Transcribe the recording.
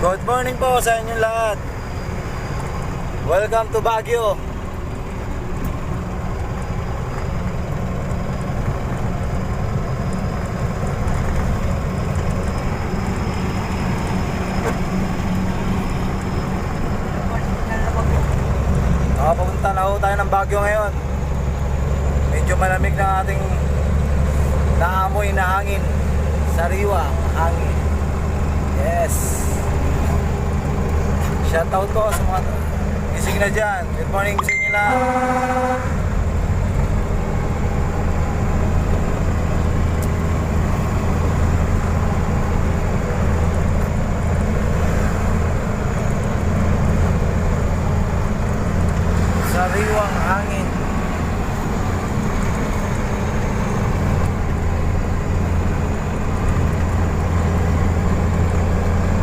Good morning po sa inyo lahat. Welcome to Baguio. Papunta na ho tayo ng Baguio ngayon. Medyo malamig na ating naamoy na hangin. Sariwa, hangin. Yes. Shoutout po sa mga gising na dyan. Good morning sa inyo lahat.